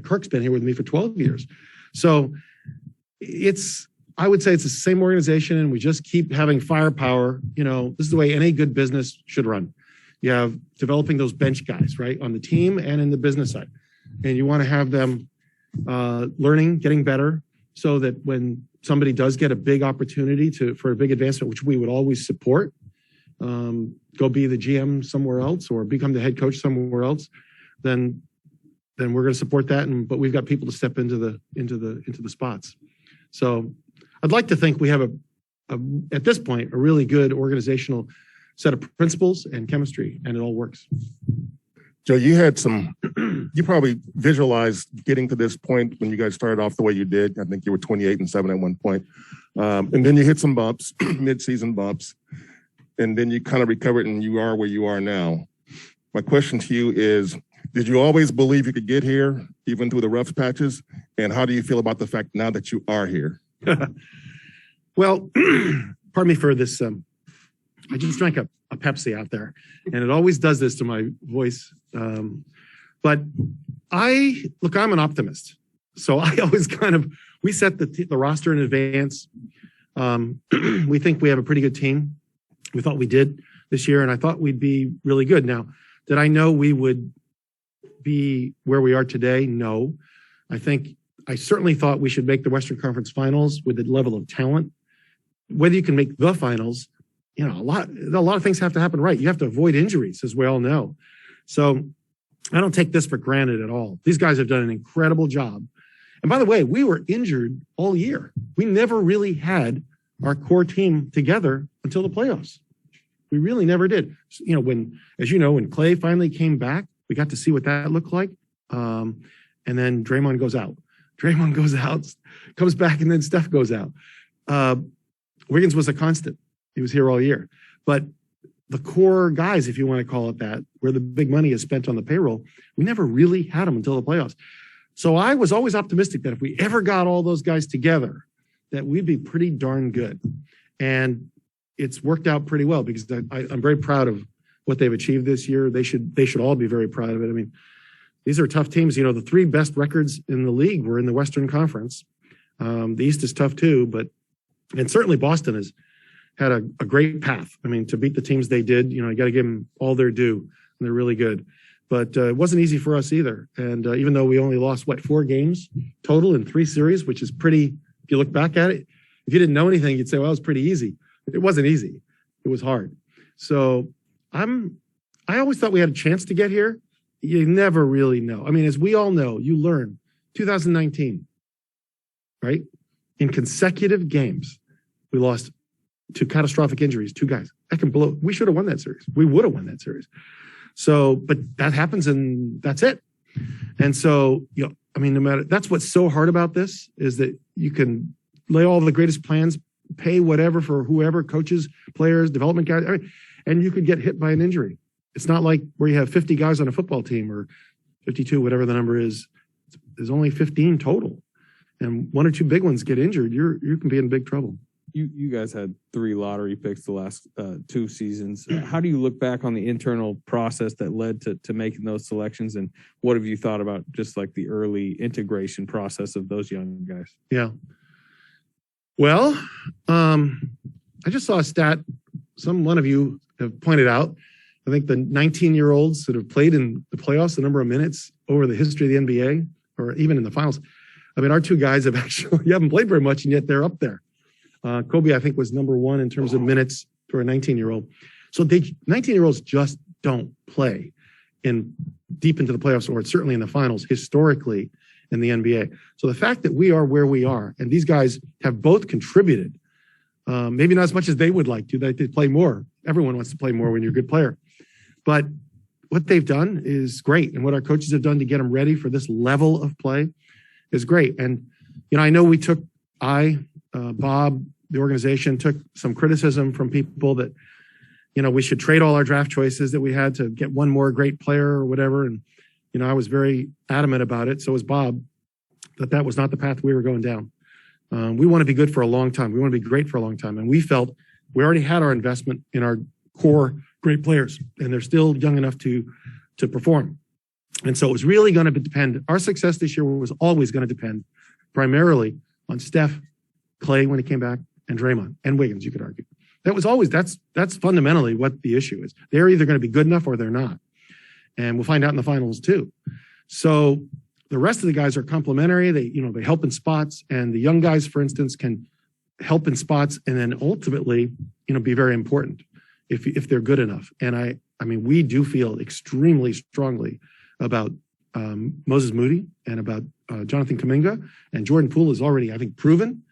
Kirk's been here with me for 12 years. So I would say it's the same organization, and we just keep having firepower. This is the way any good business should run. You have developing those bench guys, right, on the team and in the business side. And you want to have them learning, getting better, so that when somebody does get a big opportunity for a big advancement, which we would always support, go be the GM somewhere else or become the head coach somewhere else, then we're going to support that. But we've got people to step into the spots. So I'd like to think we have at this point, a really good organizational set of principles and chemistry, and it all works. Joe, you probably visualized getting to this point when you guys started off the way you did. I think you were 28-7 at one point. And then you hit some bumps, mid-season bumps, and then you kind of recovered and you are where you are now. My question to you is, did you always believe you could get here, even through the rough patches? And how do you feel about the fact now that you are here? Well, pardon me for this. I just drank a Pepsi out there, and it always does this to my voice. But I'm an optimist. So I always we set the roster in advance. We think we have a pretty good team. We thought we did this year, and I thought we'd be really good. Now, did I know we would be where we are today? No. I certainly thought we should make the Western Conference Finals with the level of talent. Whether you can make the finals, a lot of things have to happen right. You have to avoid injuries, as we all know. So I don't take this for granted at all. These guys have done an incredible job. And by the way, we were injured all year. We never really had our core team together until the playoffs. We really never did. When Clay finally came back, we got to see what that looked like. And then Draymond goes out. Comes back, and then Steph goes out. Wiggins was a constant. He was here all year. But the core guys, if you want to call it that, where the big money is spent on the payroll, we never really had them until the playoffs. So I was always optimistic that if we ever got all those guys together, that we'd be pretty darn good. And it's worked out pretty well, because I'm very proud of what they've achieved this year. They should all be very proud of it. I mean, these are tough teams. The three best records in the league were in the Western Conference. The East is tough too, and certainly Boston has had a great path. I mean, to beat the teams they did, you got to give them all their due, and they're really good. But it wasn't easy for us either. And even though we only lost, 4 games total in 3 series, which is pretty, if you look back at it, if you didn't know anything, you'd say, well, it was pretty easy. It wasn't easy. It was hard. So I always thought we had a chance to get here. You never really know. I mean, as we all know, you learn 2019, right? In consecutive games, we lost 2 catastrophic injuries, 2 guys. That can blow. We should have won that series. We would have won that series. So, but that happens, and that's it. And so, no matter, that's what's so hard about this, is that you can lay all the greatest plans, pay whatever for whoever, coaches, players, development guys, and you could get hit by an injury. It's not like where you have 50 guys on a football team, or 52, whatever the number is. There's only 15 total. And 1 or 2 big ones get injured, you can be in big trouble. You guys had 3 lottery picks the last 2 seasons. How do you look back on the internal process that led to making those selections? And what have you thought about just like the early integration process of those young guys? Yeah. Well, I just saw a stat one of you have pointed out. I think the 19-year-olds that have played in the playoffs, the number of minutes over the history of the NBA, or even in the finals. I mean, our 2 guys have you haven't played very much, and yet they're up there. Kobe, I think, was number 1 in terms of minutes for a 19-year-old. So 19-year-olds just don't play deep into the playoffs, or certainly in the finals, historically in the NBA. So the fact that we are where we are, and these guys have both contributed, maybe not as much as they would like to. They play more. Everyone wants to play more when you're a good player. But what they've done is great. And what our coaches have done to get them ready for this level of play is great. And, I know Bob, the organization, took some criticism from people that, we should trade all our draft choices that we had to get one more great player or whatever. And, I was very adamant about it. So was Bob, that was not the path we were going down. We want to be good for a long time. We want to be great for a long time. And we felt we already had our investment in our core great players, and they're still young enough to perform. And so it was really going to depend. Our success this year was always going to depend primarily on Steph, Clay when he came back, and Draymond and Wiggins, you could argue. That was always, that's fundamentally what the issue is. They're either going to be good enough or they're not. And we'll find out in the finals too. So the rest of the guys are complementary. They help in spots, and the young guys, for instance, can help in spots and then ultimately, be very important if they're good enough. And I mean, we do feel extremely strongly about Moses Moody and about Jonathan Kuminga, and Jordan Poole has already, I think, proven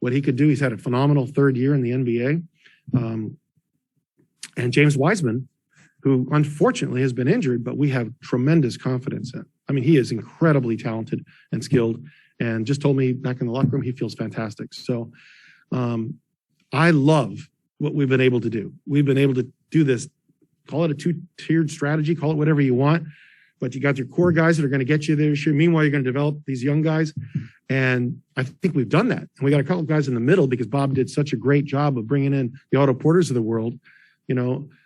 what he could do. He's had a phenomenal third year in the NBA. And James Wiseman, who unfortunately has been injured, but we have tremendous confidence in. I mean, he is incredibly talented and skilled, and just told me back in the locker room he feels fantastic. So I love what we've been able to do. We've been able to do this, call it a two-tiered strategy, call it whatever you want, but you got your core guys that are going to get you there this year. Meanwhile, you're going to develop these young guys. And I think we've done that. And we got a couple of guys in the middle because Bob did such a great job of bringing in the Otto Porters of the world, and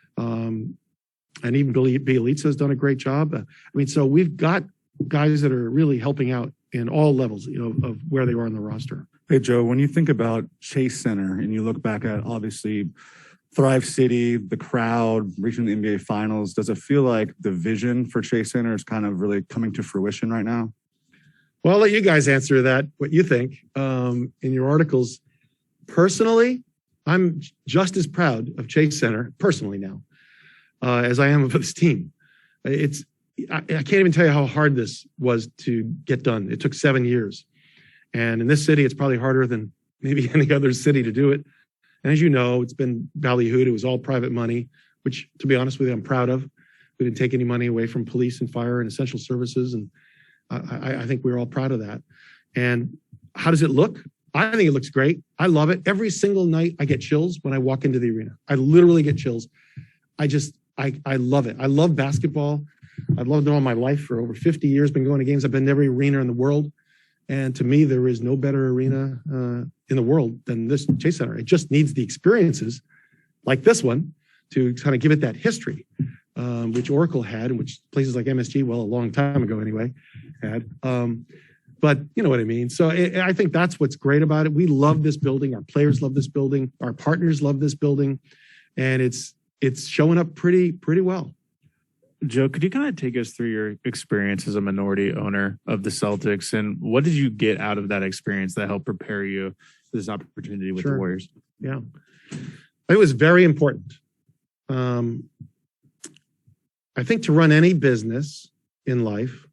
even Bielitsa has done a great job. I mean, so we've got guys that are really helping out in all levels, of where they are on the roster. Hey, Joe, when you think about Chase Center and you look back at obviously Thrive City, the crowd, reaching the NBA Finals, does it feel like the vision for Chase Center is kind of really coming to fruition right now? Well, I'll let you guys answer that, what you think in your articles. Personally, I'm just as proud of Chase Center, personally now, as I am of this team. I can't even tell you how hard this was to get done. It took 7 years. And in this city, it's probably harder than maybe any other city to do it. And as you know, it's been ballyhooed. It was all private money, which, to be honest with you, I'm proud of. We didn't take any money away from police and fire and essential services. And I think we're all proud of that. And how does it look? I think it looks great. I love it. Every single night I get chills when I walk into the arena. I literally get chills. I love it. I love basketball. I've loved it all my life for over 50 years, been going to games. I've been to every arena in the world. And to me, there is no better arena in the world than this Chase Center. It just needs the experiences like this one to kind of give it that history, which Oracle had, and which places like MSG, well, a long time ago anyway, had. But you know what I mean? So I think that's what's great about it. We love this building. Our players love this building. Our partners love this building. And it's showing up pretty well. Joe, could you kind of take us through your experience as a minority owner of the Celtics, and what did you get out of that experience that helped prepare you for this opportunity with the Warriors? Yeah, it was very important. I think to run any business in life,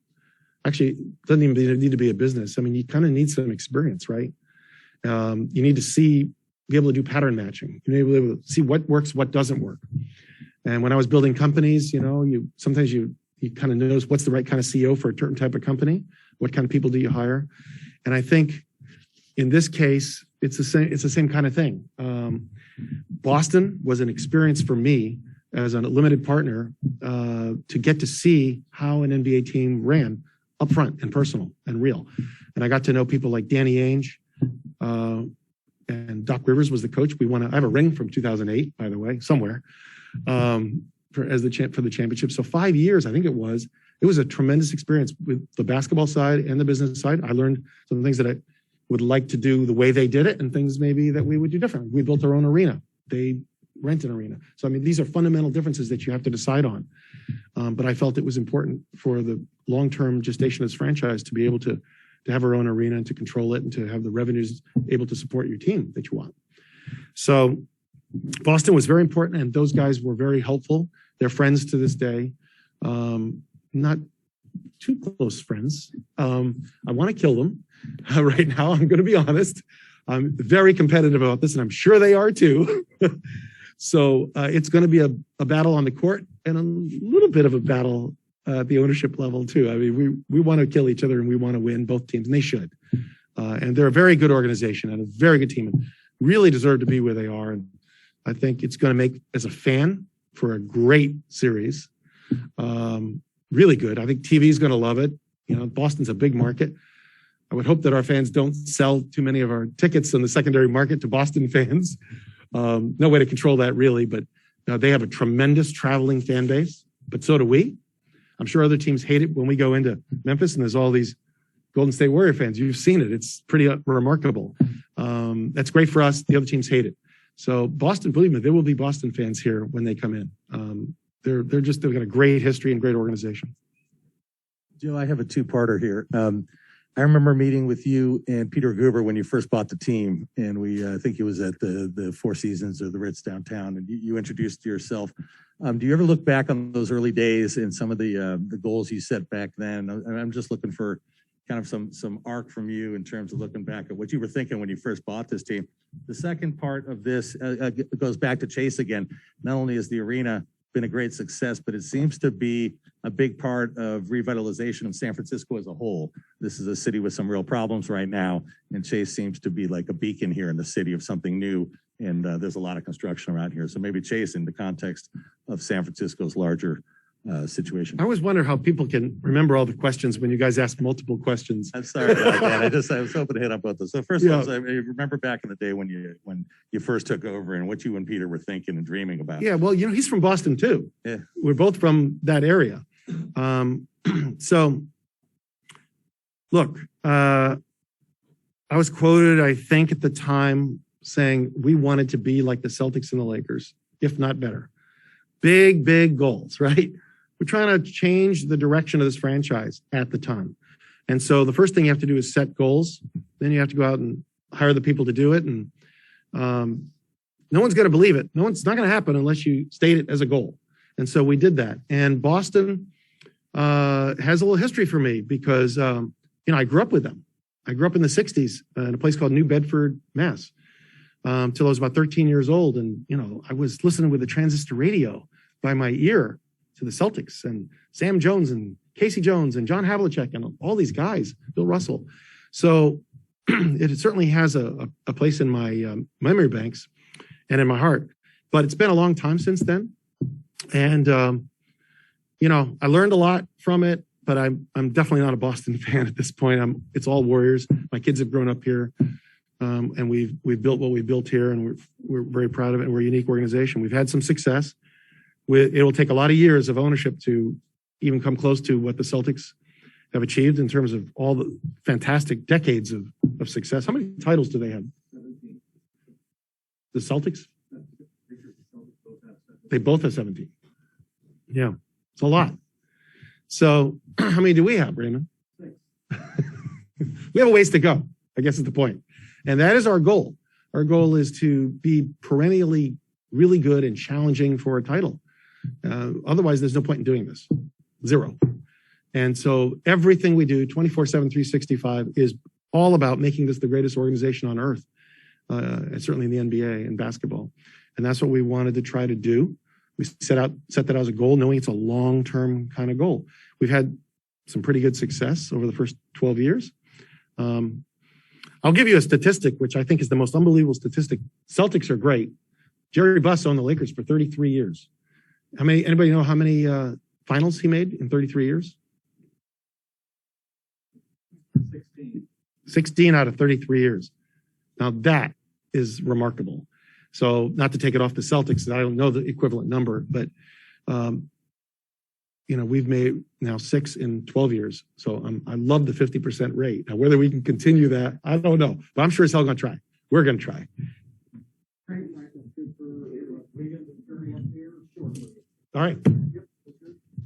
actually, it doesn't even need to be a business. I mean, you kind of need some experience, right? You need to be able to do pattern matching. You need to be able to see what works, what doesn't work. And when I was building companies, sometimes you kind of notice what's the right kind of CEO for a certain type of company. What kind of people do you hire? And I think in this case, it's the same kind of thing. Boston was an experience for me as a limited partner to get to see how an NBA team ran up front and personal and real. And I got to know people like Danny Ainge, and Doc Rivers was the coach. I have a ring from 2008, by the way, somewhere. For the championship. So 5 years, I think it was a tremendous experience with the basketball side and the business side. I learned some things that I would like to do the way they did it, and things maybe that we would do differently. We built our own arena. They rent an arena. So, I mean, these are fundamental differences that you have to decide on. But I felt it was important for the long-term gestation of this franchise to be able to have our own arena and to control it and to have the revenues able to support your team that you want. So Boston was very important, and those guys were very helpful. They're friends to this day. Not too close friends. I want to kill them right now. I'm going to be honest. I'm very competitive about this, and I'm sure they are too. So it's going to be a battle on the court and a little bit of a battle at the ownership level too. I mean, we want to kill each other and we want to win, both teams, and they should. And they're a very good organization and a very good team, and really deserve to be where they are. And I think it's going to make, as a fan, for a great series. Really good. I think TV is going to love it. Boston's a big market. I would hope that our fans don't sell too many of our tickets in the secondary market to Boston fans. No way to control that really, but they have a tremendous traveling fan base, but so do we. I'm sure other teams hate it when we go into Memphis and there's all these Golden State Warrior fans. You've seen it. It's pretty remarkable. That's great for us. The other teams hate it. So Boston, believe me, there will be Boston fans here when they come in. They've got a great history and great organization. Joe, I have a two-parter here. I remember meeting with you and Peter Guber when you first bought the team, and I think it was at the Four Seasons or the Ritz downtown, and you introduced yourself. Do you ever look back on those early days and some of the goals you set back then? I'm just looking for kind of some arc from you in terms of looking back at what you were thinking when you first bought this team. The second part of this goes back to Chase again. Not only is the arena been a great success, but it seems to be a big part of revitalization of San Francisco as a whole. This is a city with some real problems right now, and Chase seems to be like a beacon here in the city of something new, and there's a lot of construction around here. So maybe Chase in the context of San Francisco's larger situation. I always wonder how people can remember all the questions when you guys ask multiple questions. I'm sorry about that. I was hoping to hit on both those. So first one, I remember back in the day when you first took over and what you and Peter were thinking and dreaming about. Yeah, well, he's from Boston too. Yeah. We're both from that area. So look, I was quoted, I think at the time, saying we wanted to be like the Celtics and the Lakers, if not better. Big, big goals, right? We're trying to change the direction of this franchise at the time. And so the first thing you have to do is set goals. Then you have to go out and hire the people to do it. And no one's going to believe it. It's not going to happen unless you state it as a goal. And so we did that. And Boston has a little history for me because, I grew up with them. I grew up in the 60s in a place called New Bedford, Mass. Till I was about 13 years old. And, I was listening with the transistor radio by my ear to the Celtics and Sam Jones and Casey Jones and John Havlicek and all these guys, Bill Russell. So it certainly has a place in my memory banks and in my heart, but it's been a long time since then. And, I learned a lot from it, but I'm definitely not a Boston fan at this point. It's all Warriors. My kids have grown up here. And we've built what we built here, and we're very proud of it. And we're a unique organization. We've had some success. It will take a lot of years of ownership to even come close to what the Celtics have achieved in terms of all the fantastic decades of success. How many titles do they have? 17. The Celtics? They both have 17. Yeah, it's a lot. So how many do we have, Raymond? 6. We have a ways to go, I guess is the point. And that is our goal. Our goal is to be perennially really good and challenging for a title. Otherwise, there's no point in doing this. Zero. And so everything we do 24/7, 365 is all about making this the greatest organization on earth, and certainly in the NBA and basketball. And that's what we wanted to try to do. We set that as a goal, knowing it's a long-term kind of goal. We've had some pretty good success over the first 12 years. I'll give you a statistic, which I think is the most unbelievable statistic. Celtics are great. Jerry Buss owned the Lakers for 33 years. Anybody know how many finals he made in 33 years? 16 out of 33 years. Now that is remarkable. So not to take it off the Celtics, I don't know the equivalent number, but we've made now 6 in 12 years. So I love the 50% rate. Now, whether we can continue that, I don't know, but I'm sure as hell going to try. We're going to try. All right.